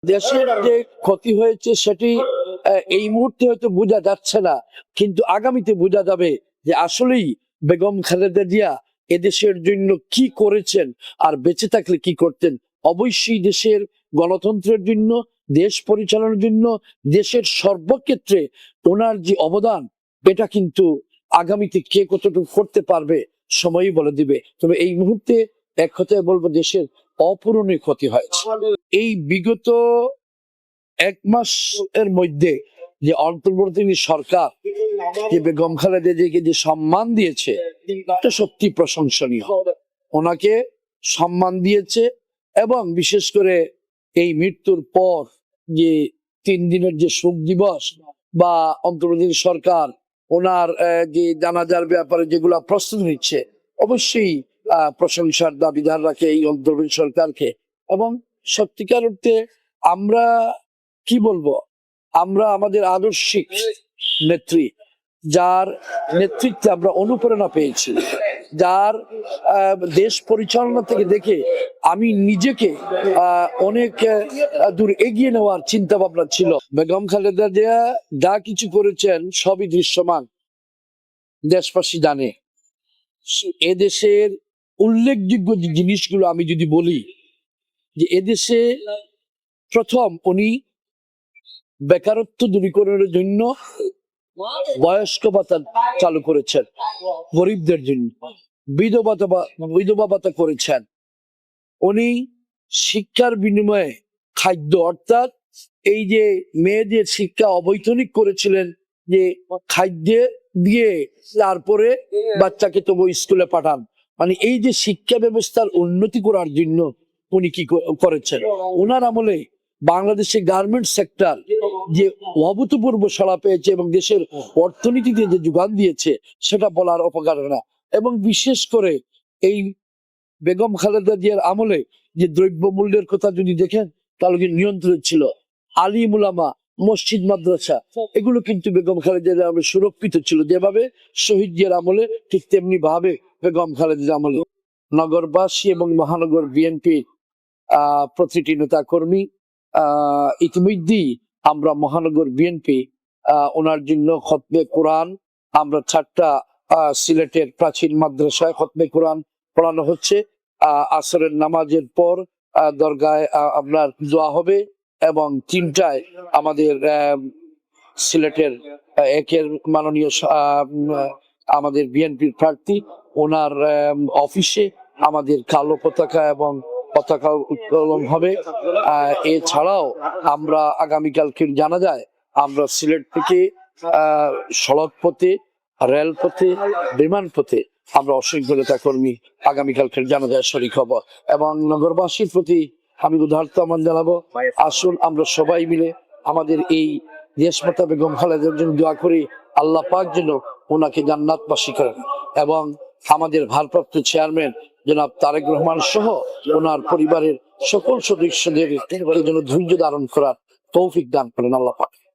দেশের যে ক্ষতি হয়েছে সেটি এই মুহূর্তে হয়তো বোঝা যাচ্ছে না, কিন্তু আগামীতে বোঝা যাবে যে আসলেই বেগম খালেদা জিয়া এদেশের জন্য কি করেছেন আর বেঁচে থাকলে কি করতেন। অবশ্যই দেশের গণতন্ত্রের জন্য, দেশ পরিচালনার জন্য, দেশের সর্বক্ষেত্রে ওনার যে অবদান, এটা কিন্তু আগামীতে কে কতটুকু করতে পারবে সময়ই বলে দিবে। তবে এই মুহূর্তে এক কথায় বলবো, দেশের অপূরণীয় ক্ষতি হয়েছে। এই বিগত এক মাস এর মধ্যে যে অন্তর্বর্তী সরকার যে বেগম খালেদা জিয়াকে যে সম্মান দিয়েছে, এটা সত্যি প্রশংসনীয়। ওনাকে সম্মান দিয়েছে এবং বিশেষ করে এই মৃত্যুর পর যে 3 দিনের যে শোক দিবস বা অন্তর্বর্তী সরকার ওনার যে জানাজার ব্যাপারে যেগুলা প্রস্তুতি নিচ্ছে, অবশ্যই প্রশংসার দাবিদার রাখে এই অন্তর্বর্তী সরকারকে। এবং সত্যিকার অর্থে আমরা কি বলবো, আমরা আমাদের আদর্শিক নেত্রী, যার নেতৃত্বে আমরা অনুপ্রেরণা পেয়েছি, যার দেশ পরিচালনা থেকে দেখে আমি নিজেকে অনেক দূর এগিয়ে নেওয়ার চিন্তা ভাবনা ছিল। বেগম খালেদা জিয়া যা কিছু করেছেন সবই দৃশ্যমান, দেশবাসী জানে। এদেশের উল্লেখযোগ্য যে জিনিসগুলো আমি যদি বলি, যে এদেশে প্রথম উনি বেকারত্ব দূরীকরণের জন্য বয়স্ক ভাতা চালু করেছেন, গরিবদের জন্য বিধবা ভাতা করেছেন। উনি শিক্ষার বিনিময়ে খাদ্য, অর্থাৎ এই যে মেয়েদের শিক্ষা অবৈতনিক করেছিলেন, যে খাদ্য দিয়ে তারপরে বাচ্চাকে তবু স্কুলে পাঠান, মানে এই যে শিক্ষা ব্যবস্থার উন্নতি করার জন্য উনি কি করেছেন। ওনার আমলে বাংলাদেশের গার্মেন্টস সেক্টর যে অভূতপূর্ব সাড়া পেয়েছে এবং দেশের অর্থনীতিতে যে যোগান দিয়েছে, সেটা বলার অপকার না। এবং বিশেষ করে এই বেগম খালেদা জিয়ার আমলে যে দ্রব্য মূল্যের কথা যদি দেখেন, তাহলে নিয়ন্ত্রণ ছিল। আলিম উলামা, মসজিদ, মাদ্রাসা, এগুলো কিন্তু বেগম খালেদা জিয়ার আমলে সুরক্ষিত ছিল। যেভাবে শহীদ জিয়ার আমলে, ঠিক তেমনি ভাবে বেগম খালেদার আমলে নগরবাসী এবং মহানগর বিএনপি প্রতিটি নেতা কর্মী ইতিমধ্যেই আমরা মহানগর বিএনপি ওনার জন্য খতমে কোরআন, আমরা 4টা সিলেটের প্রাচীন মাদ্রাসায় খতমে কোরআন পড়ানো হচ্ছে। আসরের নামাজের পর দরগায় আপনার দোয়া হবে এবং 3টায় আমাদের সিলেটের একের মাননীয় আমাদের বিএনপির প্রার্থী, ওনার অফিসে আমাদের কালো পতাকা এবং পতাকা উত্তোলন হবে। এছাড়াও আমরা আগামীকালকে জানা যায় আমরা সিলেট থেকে সড়ক পথে, রেল পথে, বিমান পথে আমরা অসংখ্য নেতা কর্মী আগামীকালকে জানাজায় শরীক হব। এবং নগরবাসীর প্রতি আমি উদারতা আহ্বান জানাবো, আসুন আমরা সবাই মিলে আমাদের এই দেশমাতা বেগম খালেদার জন্য দোয়া করি, আল্লাহ পাক যেন ওনাকে জান্নাতবাসী করেন এবং আমাদের ভারপ্রাপ্ত চেয়ারম্যান জনাব তারেক রহমান সহ ওনার পরিবারের সকল সদস্যদের জন্য ধৈর্য ধারণ করার তৌফিক দান করেন আল্লাহ পাক।